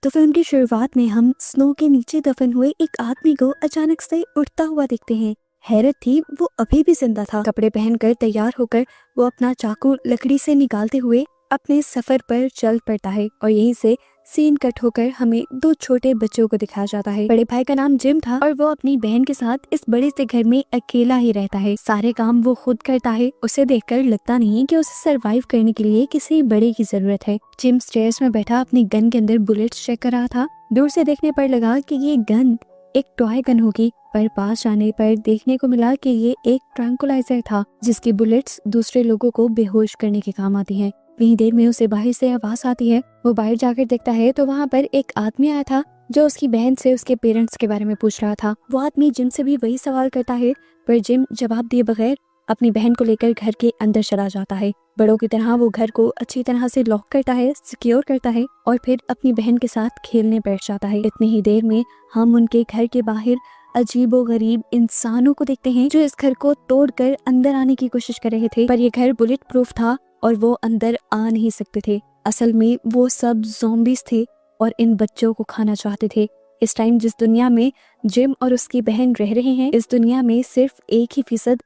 तो फिल्म की शुरुआत में हम स्नो के नीचे दफन हुए एक आदमी को अचानक से उठता हुआ देखते हैं। हैरत थी, वो अभी भी जिंदा था। कपड़े पहनकर तैयार होकर वो अपना चाकू लकड़ी से निकालते हुए अपने सफर पर चल पड़ता है और यहीं से सीन कट होकर हमें दो छोटे बच्चों को दिखाया जाता है। बड़े भाई का नाम जिम था और वो अपनी बहन के साथ इस बड़े से घर में अकेला ही रहता है। सारे काम वो खुद करता है। उसे देखकर लगता नहीं कि उसे सरवाइव करने के लिए किसी बड़े की जरूरत है। जिम स्टेयर्स में बैठा अपनी गन के अंदर बुलेट्स चेक कर रहा था। दूर से देखने पर लगा कि ये गन एक टॉय गन होगी, पर पास आने पर देखने को मिला कि ये एक ट्रैंकुलाइजर था जिसकी बुलेट्स दूसरे लोगों को बेहोश करने के काम आती है। वहीं देर में उसे बाहर से आवाज आती है। वो बाहर जाकर देखता है तो वहाँ पर एक आदमी आया था जो उसकी बहन से उसके पेरेंट्स के बारे में पूछ रहा था। वो आदमी जिम से भी वही सवाल करता है, पर जिम जवाब दिए बगैर अपनी बहन को लेकर घर के अंदर चला जाता है। बड़ों की तरह वो घर को अच्छी तरह से लॉक करता है, सिक्योर करता है और फिर अपनी बहन के साथ खेलने बैठ जाता है। इतनी ही देर में हम उनके घर के बाहर अजीबोगरीब इंसानों को देखते हैं जो इस घर को तोड़कर अंदर आने की कोशिश कर रहे थे, पर ये घर बुलेट प्रूफ था और वो अंदर आ नहीं सकते थे। असल में वो सब ज़ॉम्बीज थे और इन बच्चों को खाना चाहते थे। इस टाइम जिस दुनिया में जिम और उसकी बहन रह रहे हैं, इस दुनिया में सिर्फ 1%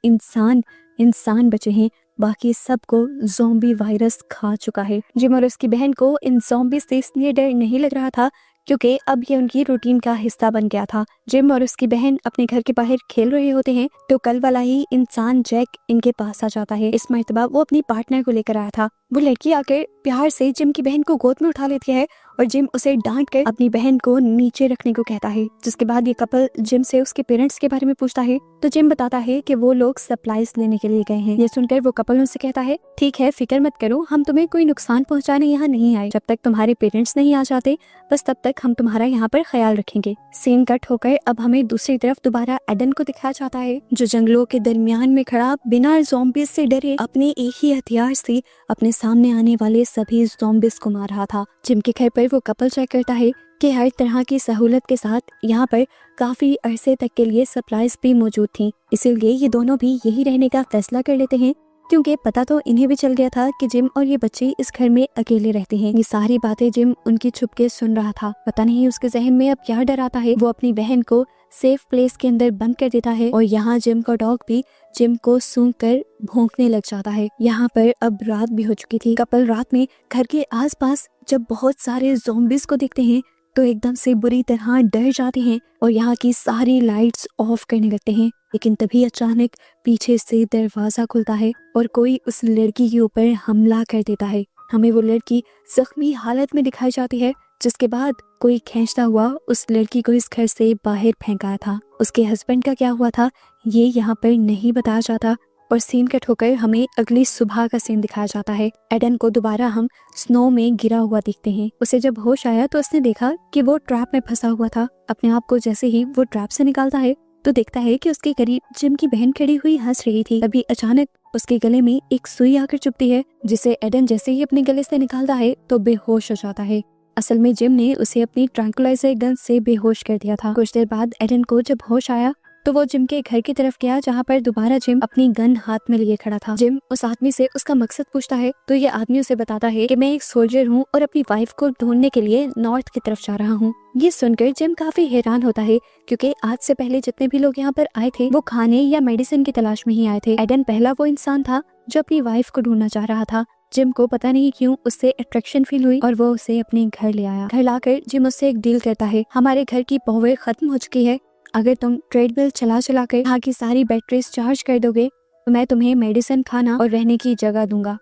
इंसान बचे हैं, बाकी सबको ज़ॉम्बी वायरस खा चुका है। जिम और उसकी बहन को इन ज़ॉम्बी से इसलिए डर नहीं लग रहा था क्योंकि अब ये उनकी रूटीन का हिस्सा बन गया था। जिम और उसकी बहन अपने घर के बाहर खेल रहे होते हैं तो कल वाला ही इंसान जैक इनके पास आ जाता है। इस मर्तबा वो अपनी पार्टनर को लेकर आया था। वो लड़की आकर प्यार से जिम की बहन को गोद में उठा लेती है और जिम उसे डांट कर अपनी बहन को नीचे रखने को कहता है। जिसके बाद ये कपल जिम से उसके पेरेंट्स के बारे में पूछता है तो जिम बताता है कि वो लोग सप्लाईज लेने के लिए गए हैं। ये सुनकर वो कपल उनसे कहता है, ठीक है, फिक्र मत करो, हम तुम्हें कोई नुकसान पहुंचाने यहाँ नहीं आए। जब तक तुम्हारे पेरेंट्स नहीं आ जाते बस तब तक हम तुम्हारा यहाँ पर ख्याल रखेंगे। सीन कट होकर अब हमें दूसरी तरफ दोबारा एडन को दिखाया जाता है जो जंगलों के दरमियान में खड़ा बिना ज़ॉम्बीज से डरे अपने एक ही हथियार से अपने सामने आने वाले सभी ज़ॉम्बीज को मार रहा था। जिम के घर पर वो कपल चेक करता है कि हर तरह की सहूलत के साथ यहाँ पर काफी अरसे तक के लिए सप्लाईज भी मौजूद थी। इसीलिए ये दोनों भी यही रहने का फैसला कर लेते हैं क्योंकि पता तो इन्हें भी चल गया था कि जिम और ये बच्चे इस घर में अकेले रहते हैं। ये सारी बातें जिम उनकी छुप के सुन रहा था। पता नहीं उसके जहन में अब क्या डर आता है। वो अपनी बहन को सेफ प्लेस के अंदर बंद कर देता है और यहाँ जिम का डॉग भी जिम को सूंघ कर भौंकने लग जाता है। यहाँ पर अब रात भी हो चुकी थी। कपल रात में घर के आसपास जब बहुत सारे ज़ॉम्बीज को देखते हैं तो एकदम से बुरी तरह डर जाते हैं और यहाँ की सारी लाइट्स ऑफ करने लगते हैं। लेकिन तभी अचानक पीछे से दरवाजा खुलता है और कोई उस लड़की के ऊपर हमला कर देता है। हमें वो लड़की जख्मी हालत में दिखाई जाती है, जिसके बाद कोई खींचता हुआ उस लड़की को इस घर से बाहर फेंका था। उसके हस्बैंड का क्या हुआ था ये यहाँ पर नहीं बताया जाता और सीन कट होकर हमें अगली सुबह का सीन दिखाया जाता है। एडन को दोबारा हम स्नो में गिरा हुआ देखते हैं। उसे जब होश आया तो उसने देखा कि वो ट्रैप में फंसा हुआ था। अपने आप को जैसे ही वो ट्रैप से निकालता है तो देखता है कि उसके करीब जिम की बहन खड़ी हुई हंस रही थी। तभी अचानक उसके गले में एक सुई आकर चुभती है, जिसे एडन जैसे ही अपने गले से निकालता है तो बेहोश हो जाता है। असल में जिम ने उसे अपनी ट्रैंकुलाइजर गन से बेहोश कर दिया था। कुछ देर बाद एडन को जब होश आया तो वो जिम के घर की तरफ गया जहाँ पर दोबारा जिम अपनी गन हाथ में लिए खड़ा था। जिम उस आदमी से उसका मकसद पूछता है तो ये आदमी उसे बताता है कि मैं एक सोल्जर हूँ और अपनी वाइफ को ढूंढने के लिए नॉर्थ की तरफ जा रहा हूँ। ये सुनकर जिम काफी हैरान होता है क्योंकि आज से पहले जितने भी लोग यहाँ पर आए थे वो खाने या मेडिसिन की तलाश में ही आए थे। एडन पहला वो इंसान था जो अपनी वाइफ को ढूंढना चाह रहा था। जिम को पता नहीं क्यों उससे अट्रैक्शन फील हुई और वो उसे अपने घर ले आया। घर लाकर जिम उससे एक डील करता है, हमारे घर की पावर खत्म हो चुकी है, अगर तुम ट्रेडमिल चला कर यहाँ की सारी बैटरीज चार्ज कर दोगे तो मैं तुम्हें मेडिसिन, खाना और रहने की जगह दूंगा।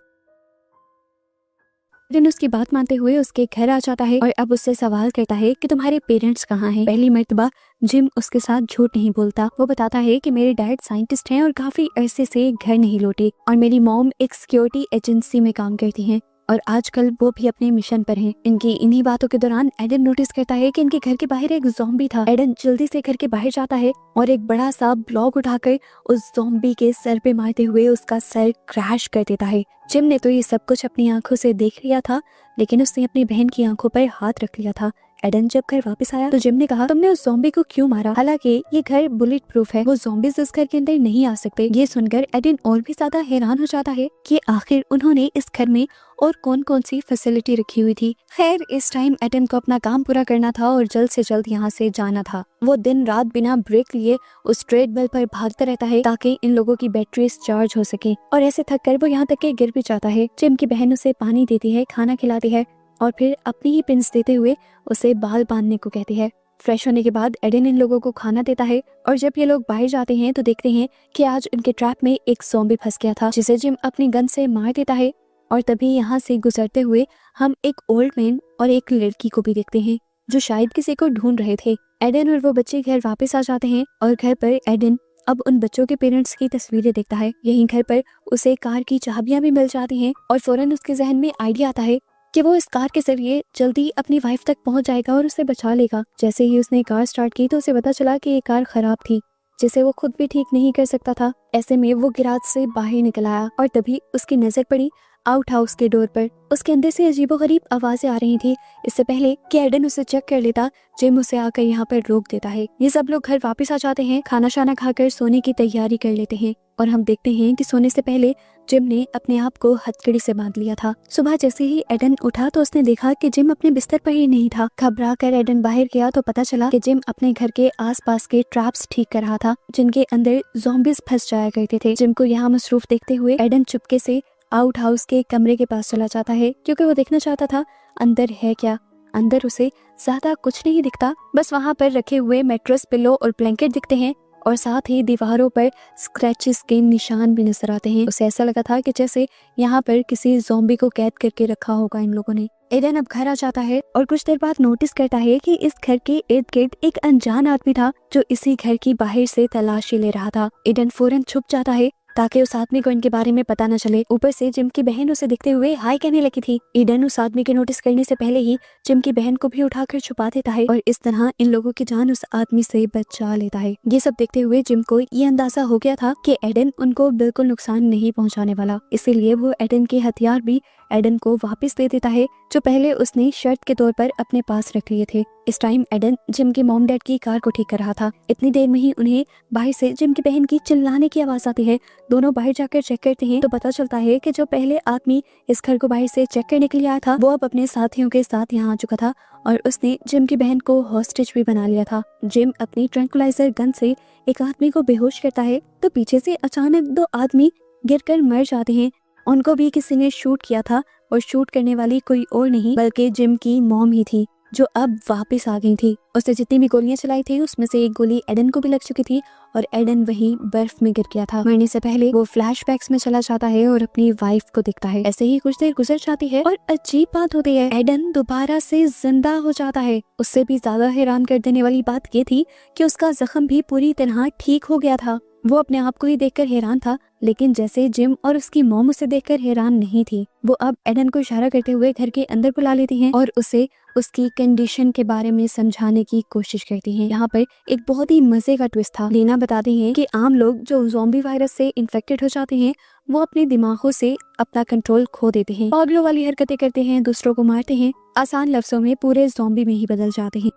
एडन उसकी बात मानते हुए उसके घर आ जाता है और अब उससे सवाल करता है कि तुम्हारे पेरेंट्स कहाँ हैं। पहली मर्तबा जिम उसके साथ झूठ नहीं बोलता। वो बताता है कि मेरे डैड साइंटिस्ट हैं और काफी अरसे से घर नहीं लौटे और मेरी मॉम एक सिक्योरिटी एजेंसी में काम करती हैं और आजकल वो भी अपने मिशन पर हैं। इनकी इन्हीं बातों के दौरान एडन नोटिस करता है कि इनके घर के बाहर एक ज़ॉम्बी था। एडन जल्दी से घर के बाहर जाता है और एक बड़ा सा ब्लॉक उठाकर उस ज़ॉम्बी के सर पे मारते हुए उसका सर क्रैश कर देता है। जिम ने तो ये सब कुछ अपनी आंखों से देख लिया था, लेकिन उसने अपनी बहन की आंखों पर हाथ रख लिया था एडन जब घर वापस आया तो जिम ने कहा, तुमने उस ज़ॉम्बी को क्यों मारा? हालांकि ये घर बुलेट प्रूफ है, वो ज़ॉम्बीज इस घर के अंदर नहीं आ सकते। ये सुनकर एडन और भी ज्यादा हैरान हो जाता है कि आखिर उन्होंने इस घर में और कौन कौन सी फैसिलिटी रखी हुई थी। खैर इस टाइम एडन को अपना काम पूरा करना था और जल्द से जल्द यहाँ से जाना था। वो दिन रात बिना ब्रेक लिए उस ट्रेडमिल पर भागता रहता है ताकि इन लोगों की बैटरीज चार्ज हो सके, और ऐसे थक कर वो यहाँ तक के गिर भी जाता है। जिम की बहन उसे पानी देती है, खाना खिलाती है और फिर अपनी ही पिंस देते हुए उसे बाल बांधने को कहती है। फ्रेश होने के बाद एडन इन लोगों को खाना देता है और जब ये लोग बाहर जाते हैं तो देखते हैं कि आज उनके ट्रैप में एक ज़ॉम्बी फंस गया था, जिसे जिम अपनी गन से मार देता है। और तभी यहाँ से गुजरते हुए हम एक ओल्ड मैन और एक लड़की को भी देखते हैं जो शायद किसी को ढूंढ रहे थे। एडन और वो बच्चे घर वापस आ जाते हैं और घर पर एडन अब उन बच्चों के पेरेंट्स की तस्वीरें देखता है। यहीं घर पर उसे कार की चाबियां भी मिल जाती हैं और फौरन उसके जहन में आइडिया आता है कि वो इस कार के जरिए जल्दी अपनी वाइफ तक पहुंच जाएगा और उसे बचा लेगा। जैसे ही उसने कार स्टार्ट की तो उसे पता चला कि ये कार खराब थी, जिसे वो खुद भी ठीक नहीं कर सकता था। ऐसे में वो गैराज से बाहर निकल आया और तभी उसकी नजर पड़ी आउट हाउस के डोर पर। उसके अंदर से अजीबोगरीब आवाजें आ रही थी। इससे पहले कि एडन उसे चेक कर लेता, जिम उसे आकर यहाँ पर रोक देता है। ये सब लोग घर वापस आ जाते हैं, खाना शाना खाकर सोने की तैयारी कर लेते हैं और हम देखते हैं कि सोने से पहले जिम ने अपने आप को हथकड़ी से बांध लिया था। सुबह जैसे ही एडन उठा तो उसने देखा कि जिम अपने बिस्तर पर ही नहीं था। घबरा कर एडन बाहर गया तो पता चला कि जिम अपने घर के आसपास के ट्रैप्स ठीक कर रहा था, जिनके अंदर ज़ॉम्बीज फंस जाया करते थे। जिम को यहाँ मसरूफ देखते हुए एडन चुपके से आउट हाउस के कमरे के पास चला जाता है, क्योंकि वो देखना चाहता था अंदर है क्या। अंदर उसे ज्यादा कुछ नहीं दिखता, बस वहाँ पर रखे हुए मैट्रेस, पिलो और ब्लैंकेट दिखते हैं और साथ ही दीवारों पर स्क्रैचेस के निशान भी नजर आते हैं। उसे ऐसा लगा था कि जैसे यहाँ पर किसी ज़ॉम्बी को कैद करके रखा होगा इन लोगों ने। एडन अब घर आ जाता है और कुछ देर बाद नोटिस करता है कि इस घर के इर्द गिर्द एक अनजान आदमी था जो इसी घर की बाहर से तलाशी ले रहा था। एडन फौरन छुप जाता है ताकि उस आदमी को इनके बारे में पता न चले। ऊपर से जिम की बहन उसे दिखते हुए हाय कहने लगी थी। एडन उस आदमी के नोटिस करने से पहले ही जिम की बहन को भी उठाकर छुपा देता है और इस तरह इन लोगों की जान उस आदमी से बचा लेता है। ये सब देखते हुए जिम को ये अंदाजा हो गया था कि एडन उनको बिल्कुल नुकसान नहीं पहुंचाने वाला, इसीलिए वो एडन के हथियार भी एडन को वापस दे देता है जो पहले उसने शर्त के तौर पर अपने पास रख लिए थे। इस टाइम एडन जिम के मॉम डैड की कार को ठीक कर रहा था। इतनी देर में ही उन्हें बाहर से जिम की बहन की चिल्लाने की आवाज आती है। दोनों बाहर जाकर चेक करते हैं तो पता चलता है कि जो पहले आदमी इस घर को बाहर से चेक करने के लिए आया था वो अब अपने साथियों के साथ यहाँ आ चुका था और उसने जिम की बहन को हॉस्टेज भी बना लिया था। जिम अपनी ट्रैंकुलाइजर गन से एक आदमी को बेहोश करता है तो पीछे से अचानक दो आदमी गिरकर मर जाते हैं। उनको भी किसी ने शूट किया था और शूट करने वाली कोई और नहीं बल्कि जिम की मॉम ही थी जो अब वापस आ गई थी। उसने जितनी भी गोलियां चलाई थी उसमें से एक गोली एडन को भी लग चुकी थी और एडन वहीं बर्फ में गिर गया था। मरने से पहले वो फ्लैशबैक्स में चला जाता है और अपनी वाइफ को दिखता है। ऐसे ही कुछ देर गुजर जाती है और अजीब बात होती है, एडन दोबारा से जिंदा हो जाता है। उससे भी ज्यादा हैरान कर देने वाली बात ये थी कि उसका जख्म भी पूरी तरह ठीक हो गया था। वो अपने आप को ही देखकर हैरान था, लेकिन जैसे जिम और उसकी मॉम उसे देखकर हैरान नहीं थी। वो अब एडन को इशारा करते हुए घर के अंदर बुला लेती हैं और उसे उसकी कंडीशन के बारे में समझाने की कोशिश करती हैं। यहाँ पर एक बहुत ही मजे का ट्विस्ट था। लीना बताती हैं कि आम लोग जो ज़ॉम्बी वायरस से इन्फेक्टेड हो जाते हैं वो अपने दिमागों से अपना कंट्रोल खो देते हैं, पागलों वाली हरकतें करते हैं, दूसरों को मारते हैं, आसान लफ्जों में पूरे ज़ॉम्बी में ही बदल जाते हैं।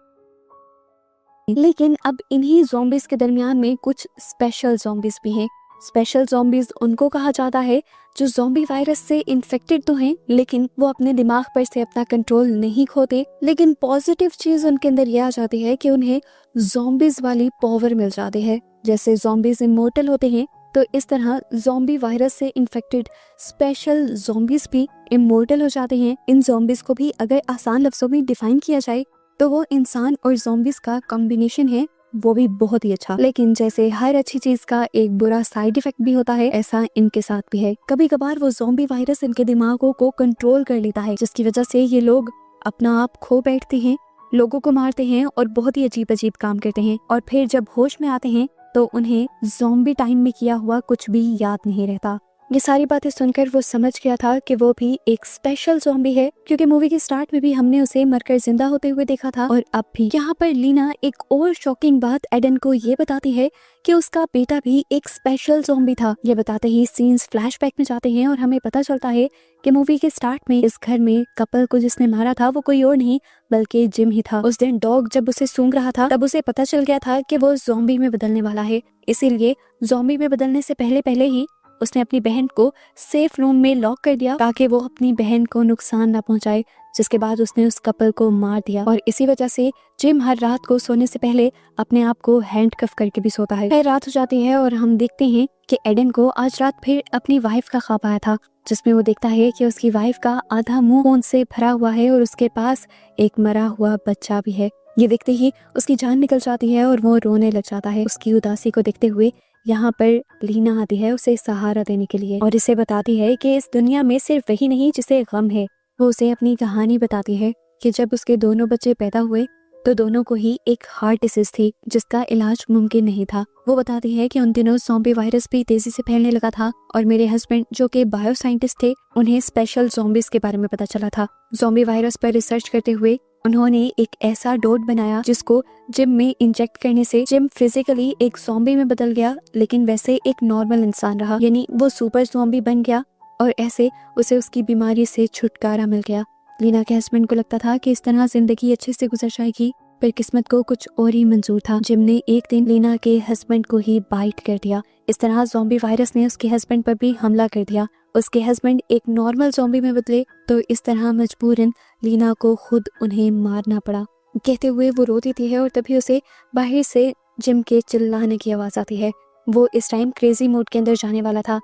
लेकिन अब इन्हीं ज़ॉम्बीज के दरमियान में कुछ स्पेशल ज़ॉम्बीज भी हैं। स्पेशल ज़ॉम्बीज उनको कहा जाता है जो ज़ॉम्बी वायरस से इन्फेक्टेड तो हैं लेकिन वो अपने दिमाग पर से अपना कंट्रोल नहीं खोते। लेकिन पॉजिटिव चीज उनके अंदर यह आ जाती है कि उन्हें ज़ॉम्बीज वाली पावर मिल जाती है। जैसे ज़ॉम्बीज इमोर्टल होते हैं तो इस तरह ज़ॉम्बी वायरस से इन्फेक्टेड स्पेशल ज़ॉम्बीज भी इमोर्टल हो जाते हैं। इन ज़ॉम्बीज को भी अगर आसान लफ्जों में डिफाइन किया जाए तो वो इंसान और ज़ॉम्बीज का कॉम्बिनेशन है, वो भी बहुत ही अच्छा। लेकिन जैसे हर अच्छी चीज का एक बुरा साइड इफेक्ट भी होता है, ऐसा इनके साथ भी है। कभी कभार वो ज़ॉम्बी वायरस इनके दिमागों को कंट्रोल कर लेता है जिसकी वजह से ये लोग अपना आप खो बैठते हैं, लोगों को मारते हैं और बहुत ही अजीब अजीब काम करते हैं और फिर जब होश में आते हैं तो उन्हें ज़ॉम्बी टाइम में किया हुआ कुछ भी याद नहीं रहता। ये सारी बातें सुनकर वो समझ गया था कि वो भी एक स्पेशल ज़ॉम्बी है, क्योंकि मूवी के स्टार्ट में भी हमने उसे मरकर जिंदा होते हुए देखा था और अब भी। यहाँ पर लीना एक और शॉकिंग बात एडन को ये बताती है कि उसका बेटा भी एक स्पेशल ज़ॉम्बी था। ये बताते ही सीन्स फ्लैशबैक में जाते हैं और हमें पता चलता है कि मूवी के स्टार्ट में इस घर में कपल को जिसने मारा था वो कोई और नहीं बल्कि जिम ही था। उस दिन डॉग जब उसे सूंघ रहा था तब उसे पता चल गया था कि वो ज़ॉम्बी में बदलने वाला है, इसीलिए ज़ॉम्बी में बदलने से पहले ही उसने अपनी बहन को सेफ रूम में लॉक कर दिया ताकि वो अपनी बहन को नुकसान ना पहुंचाए, जिसके बाद उसने उस कपल को मार दिया। और इसी वजह से जिम हर रात को सोने से पहले अपने आप को हैंडकफ करके भी सोता है। फिर रात हो जाती है और हम देखते हैं कि एडन को आज रात फिर अपनी वाइफ का ख्वाब आया था, जिसमें वो देखता है कि उसकी वाइफ का आधा मुंह खून से भरा हुआ है और उसके पास एक मरा हुआ बच्चा भी है। ये देखते ही उसकी जान निकल जाती है और वो रोने लग जाता है। उसकी उदासी को देखते हुए यहाँ पर लीना आती है उसे सहारा देने के लिए और इसे बताती है कि इस दुनिया में सिर्फ वही नहीं जिसे गम है। वो उसे अपनी कहानी बताती है कि जब उसके दोनों बच्चे पैदा हुए तो दोनों को ही एक हार्ट डिसीज थी जिसका इलाज मुमकिन नहीं था। वो बताती है कि उन दिनों ज़ॉम्बी वायरस भी तेजी से फैलने लगा था और मेरे हस्बैंड जो कि बायो साइंटिस्ट थे उन्हें स्पेशल ज़ॉम्बीज के बारे में पता चला था। ज़ॉम्बी वायरस पर रिसर्च करते हुए उन्होंने एक ऐसा डोट बनाया जिसको जिम में इंजेक्ट करने से जिम फिजिकली एक ज़ॉम्बी में बदल गया, लेकिन वैसे एक नॉर्मल इंसान रहा, यानी वो सुपर ज़ॉम्बी बन गया और ऐसे उसे उसकी बीमारी से छुटकारा मिल गया। लीना के हस्बैंड को लगता था कि इस तरह जिंदगी अच्छे से गुजर जाएगी, पर किस्मत को कुछ और ही मंजूर था। जिम ने एक दिन लीना के हस्बैंड को ही बाइट कर दिया। इस तरह ज़ॉम्बी वायरस ने उसके हस्बैंड पर भी हमला कर दिया। उसके हस्बैंड एक नॉर्मल ज़ॉम्बी में बदले तो इस तरह मजबूरन लीना को खुद उन्हें मारना पड़ा। कहते हुए वो रोती थी है और तभी उसे बाहर से जिम के चिल्लाने की आवाज़ आती है। वो इस टाइम क्रेजी मोड के अंदर जाने वाला था।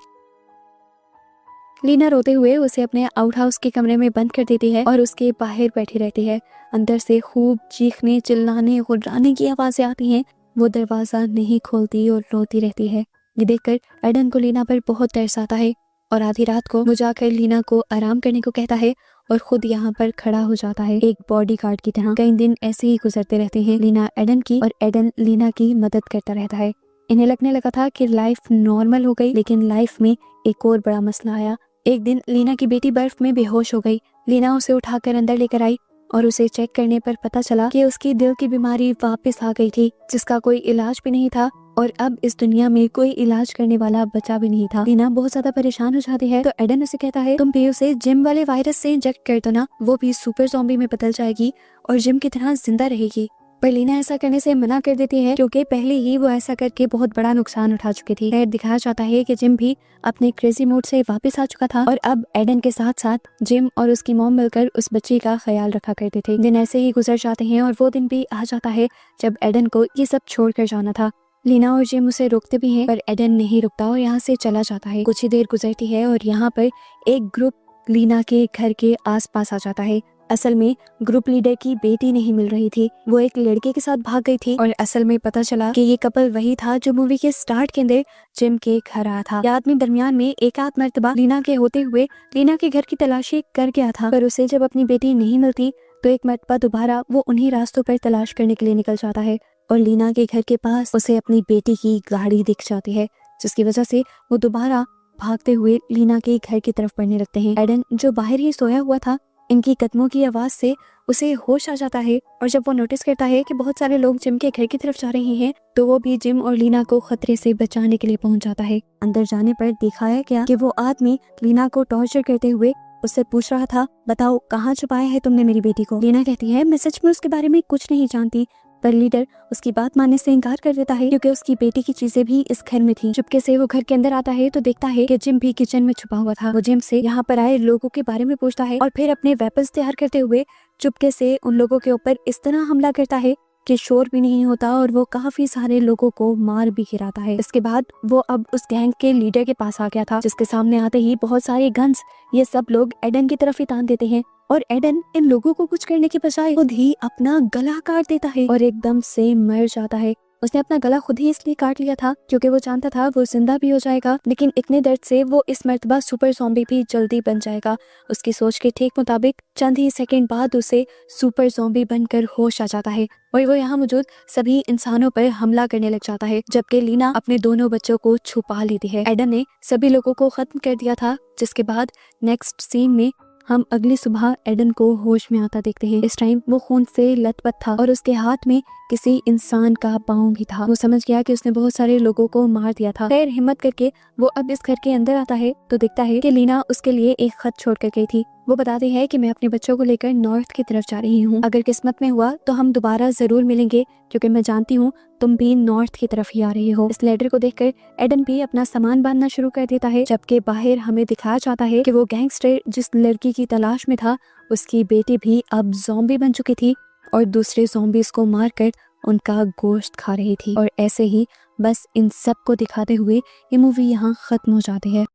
लीना रोते हुए उसे अपने आउट हाउस के कमरे में बंद कर देती है और उसके बाहर बैठी रहती है। अंदर से खूब चीखने चिल्लाने गुर्राने की आवाज़ें आती हैं। वो दरवाज़ा नहीं खोलती और रोती रहती है। ये देखकर एडन को लीना पर बहुत तरस आता है और आधी रात को वो जाकर लीना को आराम करने को कहता है और खुद यहाँ पर खड़ा हो जाता है एक बॉडीगार्ड की तरह। कई दिन ऐसे ही गुजरते रहते हैं लीना एडन की और एडन लीना की मदद करता रहता है। इन्हें लगने लगा था कि लाइफ नॉर्मल हो गई, लेकिन लाइफ में एक और बड़ा मसला आया। एक दिन लीना की बेटी बर्फ में बेहोश हो गई। लीना उसे उठाकर अंदर लेकर आई और उसे चेक करने पर पता चला कि उसकी दिल की बीमारी वापस आ गई थी, जिसका कोई इलाज भी नहीं था और अब इस दुनिया में कोई इलाज करने वाला बचा भी नहीं था। लीना बहुत ज्यादा परेशान हो जाती है तो एडन उसे कहता है तुम भी उसे जिम वाले वायरस से इंजेक्ट कर दो ना, वो भी सुपर ज़ॉम्बी में बदल जाएगी और जिम की तरह जिंदा रहेगी। पर लीना ऐसा करने से मना कर देती है क्योंकि पहले ही वो ऐसा करके बहुत बड़ा नुकसान उठा चुकी थी। खैर दिखाया जाता है कि जिम भी अपने क्रेजी मोड से वापस आ चुका था और अब एडन के साथ साथ जिम और उसकी मॉम मिलकर उस बच्ची का ख्याल रखा करते थे। दिन ऐसे ही गुजर जाते हैं और वो दिन भी आ जाता है जब एडन को ये सब छोड़कर जाना था। लीना और जिम उसे रोकते भी हैं पर एडन नहीं रुकता और यहाँ से चला जाता है। कुछ ही देर गुजरती है और यहाँ पर एक ग्रुप लीना के घर के आसपास आ जाता है। असल में ग्रुप लीडर की बेटी नहीं मिल रही थी, वो एक लड़के के साथ भाग गई थी और असल में पता चला कि ये कपल वही था जो मूवी के स्टार्ट के अंदर जिम के घर आया था। ये आदमी दरमियान में एक आध मर्तबा लीना के होते हुए लीना के घर की तलाशी कर गया था, पर उसे जब अपनी बेटी नहीं मिलती तो एक मर्तबा दोबारा वो उन्हीं रास्तों पर तलाश करने के लिए निकल जाता है और लीना के घर के पास उसे अपनी बेटी की गाड़ी दिख जाती है, जिसकी वजह से वो दोबारा भागते हुए लीना के घर की तरफ बढ़ने लगते हैं। एडन जो बाहर ही सोया हुआ था, इनकी कदमों की आवाज से उसे होश आ जाता है और जब वो नोटिस करता है कि बहुत सारे लोग जिम के घर की तरफ जा रहे हैं तो वो भी जिम और लीना को खतरे से बचाने के लिए पहुंच जाता है। अंदर जाने पर दिखाया गया कि वो आदमी लीना को टॉर्चर करते हुए उससे पूछ रहा था, बताओ कहाँ छुपाया है तुमने मेरी बेटी को। लीना कहती है मैं सच में उसके बारे में कुछ नहीं जानती, पर लीडर उसकी बात मानने से इनकार कर देता है क्योंकि उसकी बेटी की चीजें भी इस घर में थी। चुपके से वो घर के अंदर आता है तो देखता है कि जिम भी किचन में छुपा हुआ था। वो जिम से यहाँ पर आए लोगों के बारे में पूछता है और फिर अपने वेपन्स तैयार करते हुए चुपके से उन लोगों के ऊपर इस तरह हमला करता है कि शोर भी नहीं होता और वो काफी सारे लोगों को मार भी गिराता है। इसके बाद वो अब उस गैंग के लीडर के पास आ गया था, जिसके सामने आते ही बहुत सारे गन्स ये सब लोग एडन की तरफ ही तान देते हैं और एडन इन लोगों को कुछ करने के बजाय खुद ही अपना गला काट देता है और एकदम से मर जाता है। उसने अपना गला खुद ही इसलिए काट लिया था क्योंकि वो जानता था वो जिंदा भी हो जाएगा, लेकिन इतने दर्द से वो इस मर्तबा सुपर ज़ॉम्बी भी जल्दी बन जाएगा। उसकी सोच के ठीक मुताबिक चंद ही सेकंड बाद उसे सुपर ज़ॉम्बी बनकर होश आ जाता है और वो यहाँ मौजूद सभी इंसानों पर हमला करने लग जाता है, जबकि लीना अपने दोनों बच्चों को छुपा लेती है। एडन ने सभी लोगों को खत्म कर दिया था, जिसके बाद नेक्स्ट सीन में हम अगली सुबह एडन को होश में आता देखते हैं। इस टाइम वो खून से लथपथ था और उसके हाथ में किसी इंसान का पाँव भी था। वो समझ गया कि उसने बहुत सारे लोगों को मार दिया था। खैर हिम्मत करके वो अब इस घर के अंदर आता है तो दिखता है कि लीना उसके लिए एक खत छोड़ कर गई थी। वो बताती है कि मैं अपने बच्चों को लेकर नॉर्थ की तरफ जा रही हूँ, अगर किस्मत में हुआ तो हम दोबारा जरूर मिलेंगे, क्योंकि मैं जानती हूँ तुम भी नॉर्थ की तरफ ही आ रही हो। इस लेटर को देखकर एडन भी अपना सामान बांधना शुरू कर देता है, जबकि बाहर हमें दिखाया जाता है कि वो गैंगस्टर जिस लड़की की तलाश में था उसकी बेटी भी अब ज़ॉम्बी बन चुकी थी और दूसरे ज़ॉम्बीज़ को मारकर उनका गोश्त खा रही थी। और ऐसे ही बस इन सब को दिखाते हुए ये मूवी यहाँ खत्म हो जाती है।